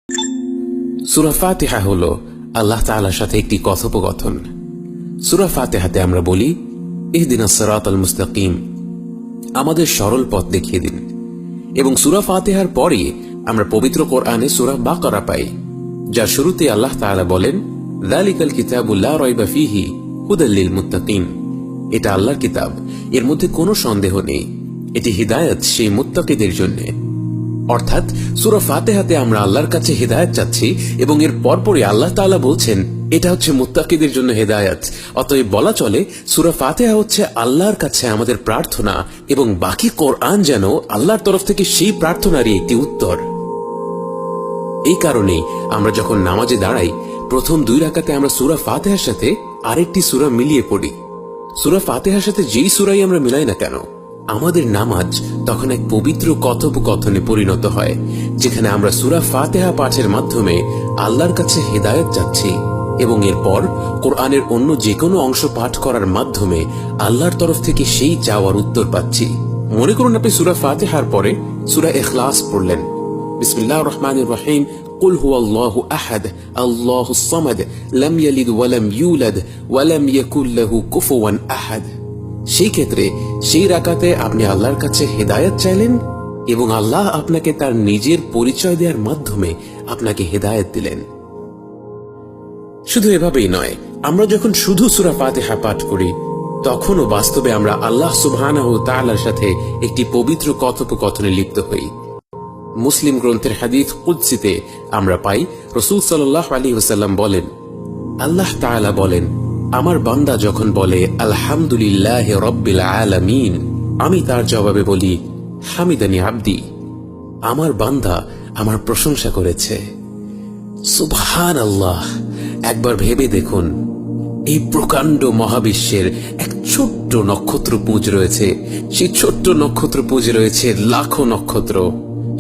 সূরা ফাতিহা হলো আল্লাহ তাআলার সাথে একটি কথোপকথন। সূরা ফাতিহাতে আমরা বলি, ইহদিনাস সিরাতাল মুস্তাকিম, আমাদের সরল পথ দেখিয়ে দিন। এবং সূরা ফাতিহার পরে আমরা পবিত্র কোরআনে সূরা বাকারা পাই, যার শুরুতে আল্লাহ তাআলা বলেন, যালিকাল কিতাবু লা রাইবা ফীহি হুদাল লিল মুত্তাকিন। এটা আল্লাহর কিতাব, এর মধ্যে কোনো সন্দেহ নেই, এটি হিদায়াত সেই মুত্তাকিদের জন্য। অর্থাৎ সূরা ফাতিহাতে আমরা আল্লাহর কাছে হিদায়াত চাচ্ছি এবং এর পরপরই আল্লাহ তাআলা বলছেন এটা হচ্ছে মুত্তাকিদের জন্য হিদায়াত। অতএব বলা চলে সূরা ফাতিহা হচ্ছে আল্লাহর কাছে আমাদের প্রার্থনা এবং বাকি কোরআন যেন আল্লাহর তরফ থেকে সেই প্রার্থনারই একটি উত্তর। এই কারণেই আমরা যখন নামাজে দাঁড়াই, প্রথম 2 রাকাতে আমরা সূরা ফাতিহার সাথে আরেকটি সূরা মিলিয়ে পড়ি। সূরা ফাতিহার সাথে যেই সূরাই আমরা মিলাই না কেন, আমাদের নামাজ তখন এক পবিত্র কথোপকথনে পরিণত হয়, যেখানে আমরা সূরা ফাতিহা পাঠের মাধ্যমে আল্লাহর কাছে হিদায়াত চাচ্ছি এবং এরপর কোরআনের অন্য যে কোনো অংশ পাঠ করার মাধ্যমে আল্লাহর তরফ থেকে সেই চাওয়ার উত্তর পাচ্ছি। মনে করুন আপনি সূরা ফাতিহার পরে সূরা ইখলাস পড়লেন। বিসমিল্লাহির রহমানির রহিম, কুল হুয়াল্লাহু আহাদ আল্লাহুস সামাদ লাম ইয়ালিদ ওয়া লাম ইউলাদ ওয়া লাম ইয়াকুল লাহু কুফুওয়ান আহাদ। সেই ক্ষেত্রে সেই রাকাতে আপনি আল্লাহর কাছে হেদায়েত চাইলেন এবং আল্লাহ আপনাকে তার নিজের পরিচয় দেওয়ার মাধ্যমে আপনাকে হেদায়েত দিলেন। শুধু এভাবেই নয়, আমরা যখন শুধু সূরা ফাতিহা পাঠ করি, তখনও বাস্তবে আমরা আল্লাহ সুবহানাহু ওয়া তাআলার সাথে একটি পবিত্র কথোপকথনে লিপ্ত হই। মুসলিম গ্রন্থের হাদিস কুদসিতে আমরা পাই, রাসূল সাল্লাল্লাহু আলাইহি ওয়াসাল্লাম বলেন, আল্লাহ তাআলা বলেন, আমার বান্দা যখন বলে আলহামদুলিল্লাহি রাব্বিল আলামিন, আমি তার জবাবে বলি হামিদানি আবদি, আমার বান্দা আমার প্রশংসা করেছে। সুবহানাল্লাহ। একবার ভেবে দেখুন, এই প্রকাণ্ড মহাবিশ্বের এক ছোট্ট নক্ষত্রপুঞ্জ রয়েছে, সেই ছোট্ট নক্ষত্রপুঞ্জে রয়েছে লাখো নক্ষত্র।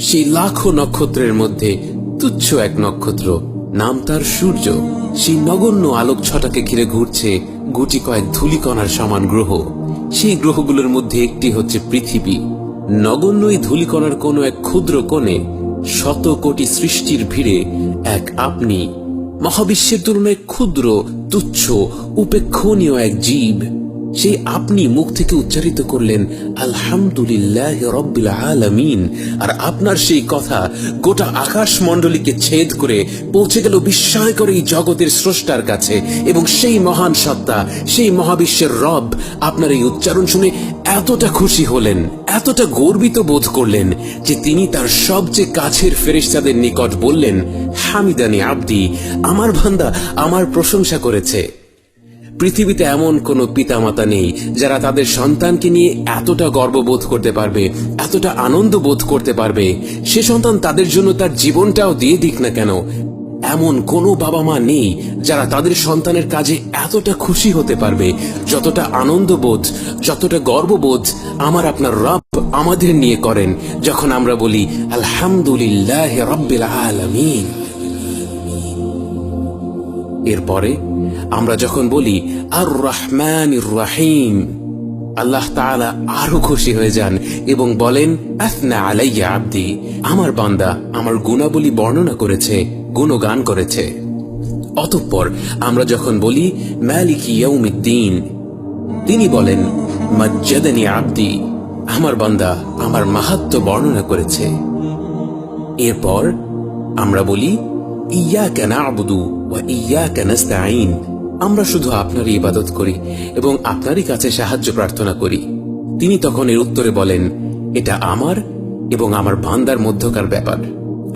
সেই লাখো নক্ষত্রের মধ্যে তুচ্ছ এক নক্ষত্র, নাম তার সূর্য। সেই নগণ্য আলোক ছটাকে ঘিরে ঘুরছে গুটি কয়েক ধূলিকণার সমান গ্রহ। সেই গ্রহগুলোর মধ্যে একটি হচ্ছে পৃথিবী। নগণ্য এই ধূলিকণার কোনো এক ক্ষুদ্র কোণে শত কোটি সৃষ্টির ভিড়ে এক আপনি, মহাবিশ্বের তুলনায় ক্ষুদ্র, তুচ্ছ, উপেক্ষণীয় এক জীব। সেই আপনি মুখ থেকে উচ্চারিত করলেন আলহামদুলিল্লাহি রাব্বিল আলামিন, আর আপনার সেই কথা গোটা আকাশমণ্ডলীকে ছেদ করে পৌঁছে গেল বিস্ময়কর এই জগতের স্রষ্টার কাছে। এবং সেই মহান সত্তা, সেই মহাবিশ্বের রব আপনার এই উচ্চারণ শুনে এতটা খুশি হলেন, এতটা গর্বিত বোধ করলেন যে তিনি তার সবচেয়ে কাছের ফেরেশতাদের নিকট বললেন, হামিদানি আবদি, আমার বান্দা আমার প্রশংসা করেছে। পৃথিবীতে এমন কোন পিতামাতা নেই যারা তাদের সন্তানকে নিয়ে এতটা গর্ববোধ করতে পারবে, এতটা আনন্দ বোধ করতে পারবে। সে সন্তান তাদের জন্য তার জীবনটাও দিয়ে দিক না কেন, এমন কোনো বাবা মা নেই যারা তাদের সন্তানের কাজে এতটা খুশি হতে পারবে, যতটা আনন্দবোধ, যতটা গর্ববোধ আমার আপনার রব আমাদের নিয়ে করেন যখন আমরা বলি আলহামদুলিল্লাহি রাব্বিল আলামিন। এরপরে আমরা যখন বলি আর রহমানির রহিম, আল্লাহ তাআলা আরো খুশি হয়ে যান এবং বলেন আথনা আলাইয়া আবদি, আমার বান্দা আমার গুণাবলী বর্ণনা করেছে, গুণগান করেছে। অতঃপর আমরা যখন বলি মালিকি ইয়াউমিদ্দিন, তিনি বলেন মাজ্জাদানি আবদি, আমার বান্দা আমার মাহাত্ম্য বর্ণনা করেছে। এরপর আমরা বলি ইয়াকা না'বুদু ওয়া ইয়াকা নাস্তাঈন, আমরা শুধু আপনারই ইবাদত করি এবং আপনারই কাছে সাহায্য প্রার্থনা করি। তিনি তখন এর উত্তরে বলেন, এটা আমার এবং আমার বান্দার মধ্যকার ব্যাপার,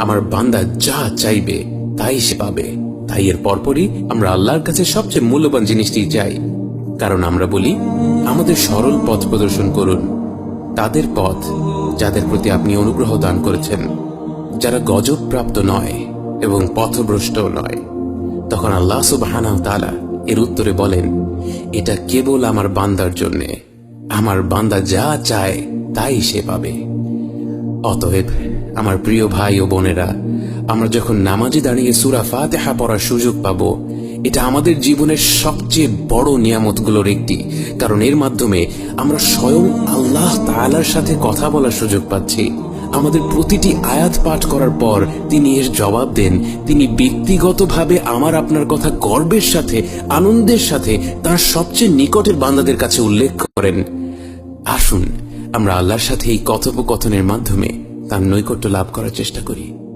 আমার বান্দা যা চাইবে তাই সে পাবে। তাই এর পরপরই আমরা আল্লাহর কাছে সবচেয়ে মূল্যবান জিনিসটি চাই, কারণ আমরা বলি আমাদের সরল পথ প্রদর্শন করুন, তাদের পথ যাদের প্রতি আপনি অনুগ্রহ দান করেছেন, যারা গজব প্রাপ্ত নয় এবং পথভ্রষ্টও নয়। তখন আল্লাহ সুবহানাহু ওয়া তাআলা এর উত্তরে বলেন, এটা কেবল আমার বান্দার জন্য, আমার বান্দা যা চায় তাই সে পাবে। অতএব আমার প্রিয় ভাই ও বোনেরা, আমরা যখন নামাজে দাঁড়িয়ে সূরা ফাতিহা পড়ার সুযোগ পাব, এটা আমাদের জীবনের সবচেয়ে বড় নিয়ামতগুলোর একটি, কারণ এর মাধ্যমে আমরা স্বয়ং আল্লাহ তাআলার সাথে কথা বলার সুযোগ পাচ্ছি। আমাদের প্রতিটি আয়াত পাঠ করার পর তিনি এর জবাব দেন। তিনি ব্যক্তিগতভাবে আমার আপনার কথা গর্বের সাথে, আনন্দের সাথে তার সবচেয়ে নিকটের বান্দাদের কাছে উল্লেখ করেন। আসুন আমরা আল্লাহর সাথে এই কথোপকথনের মাধ্যমে তার নৈকট্য লাভ করার চেষ্টা করি।